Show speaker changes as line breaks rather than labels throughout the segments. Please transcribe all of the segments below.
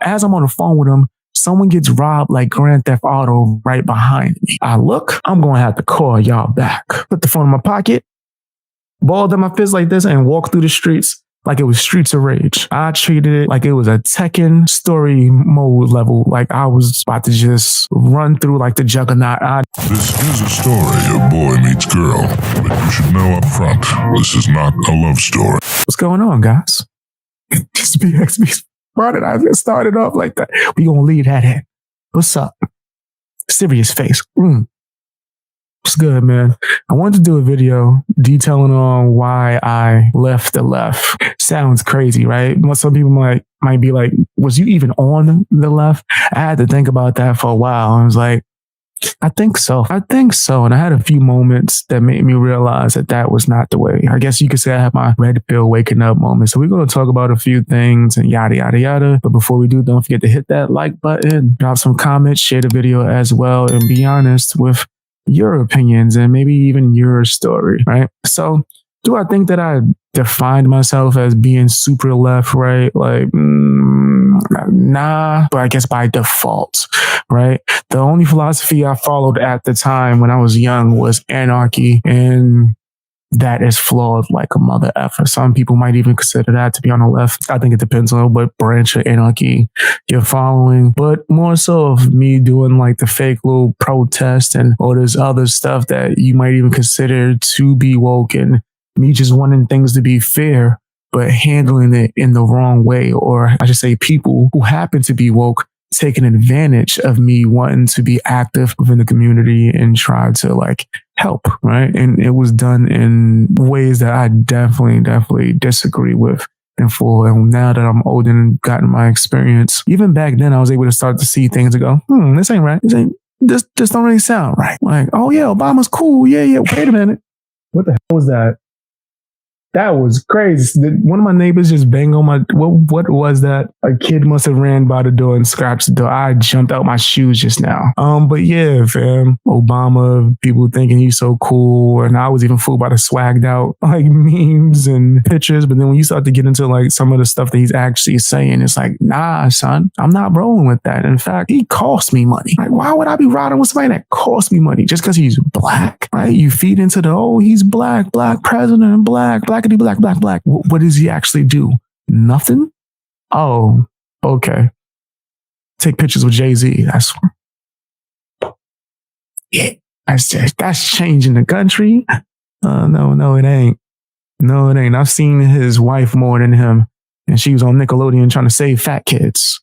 As I'm on the phone with him, someone gets robbed like Grand Theft Auto right behind me. I look, I'm going to have to call y'all back. Put the phone in my pocket, balled up my fist like this, and walk through the streets like it was Streets of Rage. I treated it like it was a Tekken story mode level, like I was about to just run through like the Juggernaut.
This is a story of boy meets girl, but you should know up front, this is not a love story.
What's going on, guys? It's bxbeastboy. I just started off like that. We gonna leave that in. What's up? Serious face. What's good, man? I wanted to do a video detailing on why I left the left. Sounds crazy, right? Some people might be like, was you even on the left? I had to think about that for a while. I was like, I think so. And I had a few moments that made me realize that that was not the way. I guess you could say I had my red pill waking up moment. So we're going to talk about a few things and yada, yada, yada. But before we do, don't forget to hit that like button, drop some comments, share the video as well, and be honest with your opinions and maybe even your story, right? So do I think that I defined myself as being super left, right? Like, nah, but I guess by default, right? The only philosophy I followed at the time when I was young was anarchy, and that is flawed like a mother effer. Some people might even consider that to be on the left. I think it depends on what branch of anarchy you're following, but more so of me doing like the fake little protest and all this other stuff that you might even consider to be woke, and me just wanting things to be fair, but handling it in the wrong way. Or I should say people who happen to be woke taking advantage of me wanting to be active within the community and try to like help, right? And it was done in ways that I definitely disagree with in full. And now that I'm older and gotten my experience, even back then I was able to start to see things and go, this ain't right. This don't really sound right. Like, oh yeah, Obama's cool. Yeah. Wait a minute. What the hell was that? That was crazy. One of my neighbors just banged on my, what was that? A kid must have ran by the door and scratched the door. I jumped out my shoes just now. But yeah, fam, Obama, people thinking he's so cool. And I was even fooled by the swagged out like memes and pictures. But then when you start to get into like some of the stuff that he's actually saying, it's like, nah, son, I'm not rolling with that. In fact, he cost me money. Like, why would I be riding with somebody that cost me money just because he's black, right? You feed into the, he's black president, black. What does he actually do? Nothing? Oh, okay. Take pictures with Jay-Z. That's changing the country. No, it ain't. No, it ain't. I've seen his wife more than him, and she was on Nickelodeon trying to save fat kids.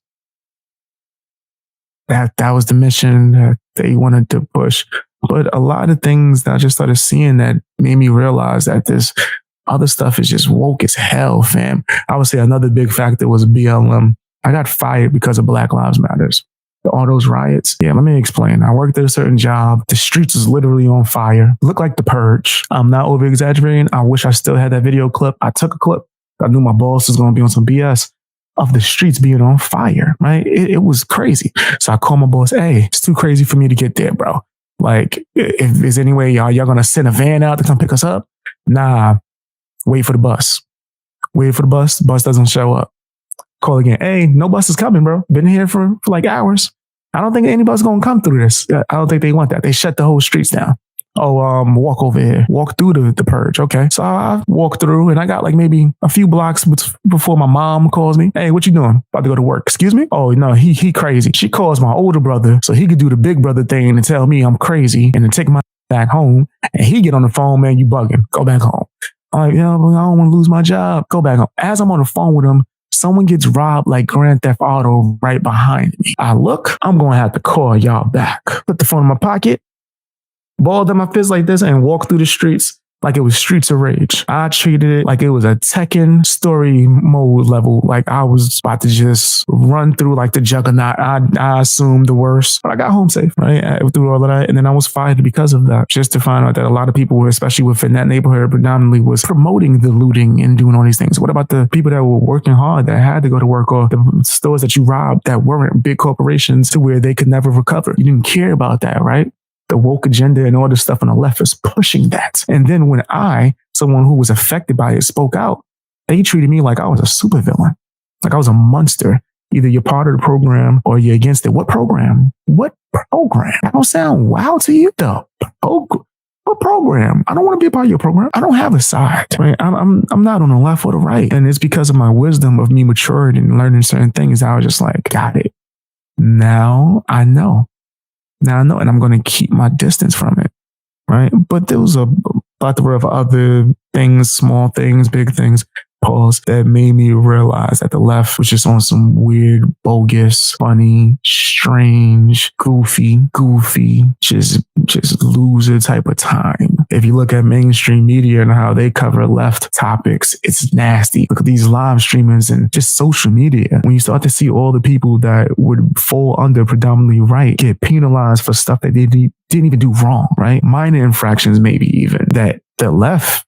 That was the mission that they wanted to push. But a lot of things that I just started seeing that made me realize that this other stuff is just woke as hell, fam. I would say another big factor was BLM. I got fired because of Black Lives Matters. All those riots. Yeah, let me explain. I worked at a certain job. The streets is literally on fire. Looked like The Purge. I'm not over exaggerating. I wish I still had that video clip. I took a clip. I knew my boss was going to be on some BS of the streets being on fire, right? It was crazy. So I called my boss. Hey, it's too crazy for me to get there, bro. Like, if there's any way y'all going to send a van out to come pick us up? Nah. Wait for the bus. The bus doesn't show up. Call again. Hey, no bus is coming, bro. Been here for like hours. I don't think anybody's going to come through this. I don't think they want that. They shut the whole streets down. Walk over here. Walk through the purge. Okay. So I walked through and I got like maybe a few blocks before my mom calls me. Hey, what you doing? About to go to work. Excuse me? Oh, no, he crazy. She calls my older brother so he could do the big brother thing and tell me I'm crazy and then take my back home. And he get on the phone, man, you bugging. Go back home. I'm like, yeah, but I don't want to lose my job. Go back home. As I'm on the phone with him, someone gets robbed like Grand Theft Auto right behind me. I look, I'm going to have to call y'all back. Put the phone in my pocket, balled up my fist like this, and walk through the streets like it was Streets of Rage. I treated it like it was a Tekken story mode level. Like I was about to just run through like the Juggernaut. I assumed the worst, but I got home safe, right? Through all of that. And then I was fired because of that, just to find out that a lot of people, especially within that neighborhood, predominantly was promoting the looting and doing all these things. What about the people that were working hard, that had to go to work, or the stores that you robbed that weren't big corporations to where they could never recover? You didn't care about that, right? The woke agenda and all this stuff on the left is pushing that. And then when someone who was affected by it, spoke out, they treated me like I was a supervillain, like I was a monster. Either you're part of the program or you're against it. What program? What program? That don't sound wild to you, though. What program? I don't want to be a part of your program. I don't have a side, right? I'm not on the left or the right. And it's because of my wisdom of me maturing and learning certain things. I was just like, got it. Now I know. And I'm going to keep my distance from it, right? But there was a plethora of other things, small things, big things, pause, that made me realize that the left was just on some weird, bogus, funny, strange, goofy, just loser type of time. If you look at mainstream media and how they cover left topics, it's nasty. Look at these live streamers and just social media. When you start to see all the people that would fall under predominantly right get penalized for stuff that they didn't even do wrong, right? Minor infractions, maybe even, that the left,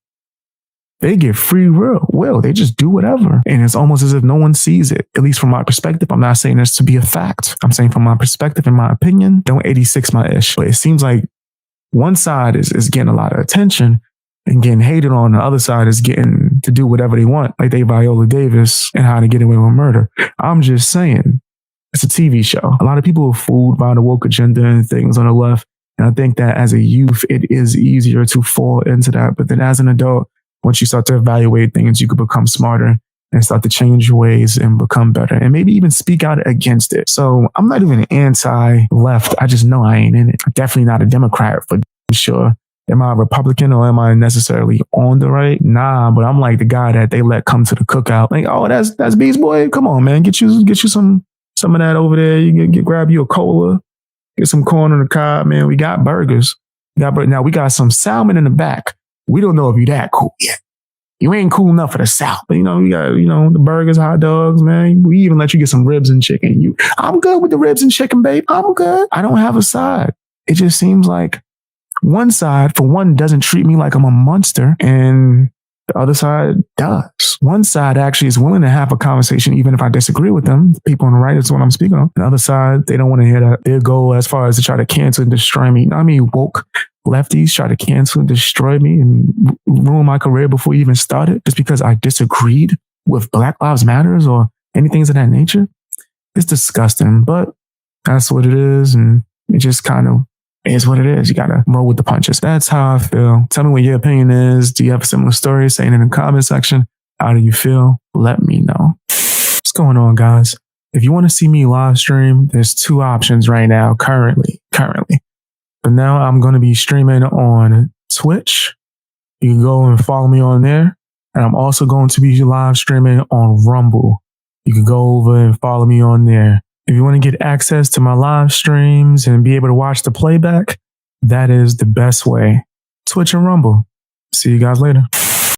they get free will. They just do whatever. And it's almost as if no one sees it. At least from my perspective. I'm not saying this to be a fact. I'm saying from my perspective, in my opinion, don't 86 my ish. But it seems like one side is getting a lot of attention and getting hated on. The other side is getting to do whatever they want. Like they Viola Davis and How to Get Away with Murder. I'm just saying, it's a TV show. A lot of people are fooled by the woke agenda and things on the left. And I think that as a youth, it is easier to fall into that. But then as an adult, once you start to evaluate things, you could become smarter and start to change your ways and become better and maybe even speak out against it. So I'm not even anti-left. I just know I ain't in it. I'm definitely not a Democrat for sure. Am I a Republican or am I necessarily on the right? Nah, but I'm like the guy that they let come to the cookout. Like, oh, that's Beast Boy. Come on, man. Get you some of that over there. You grab you a cola, get some corn on the cob, man. We got burgers. Now we got some salmon in the back. We don't know if you that cool yet. You ain't cool enough for the South. But, we got, the burgers, hot dogs, man. We even let you get some ribs and chicken. I'm good with the ribs and chicken, babe. I'm good. I don't have a side. It just seems like one side, for one, doesn't treat me like I'm a monster, and the other side does. One side actually is willing to have a conversation, even if I disagree with them. The people on the right is what I'm speaking on. The other side, they don't want to hear that. Their goal as far as to try to cancel and destroy me. Woke lefties try to cancel and destroy me and ruin my career before you even started just because I disagreed with Black Lives Matters or anything of that nature. It's disgusting, but that's what it is. And it just kind of is what it is. You got to roll with the punches. That's how I feel. Tell me what your opinion is. Do you have a similar story? Say it in the comment section. How do you feel? Let me know. What's going on, guys? If you want to see me live stream, there's two options right now, currently. But now I'm going to be streaming on Twitch. You can go and follow me on there. And I'm also going to be live streaming on Rumble. You can go over and follow me on there. If you want to get access to my live streams and be able to watch the playback, that is the best way. Twitch and Rumble. See you guys later.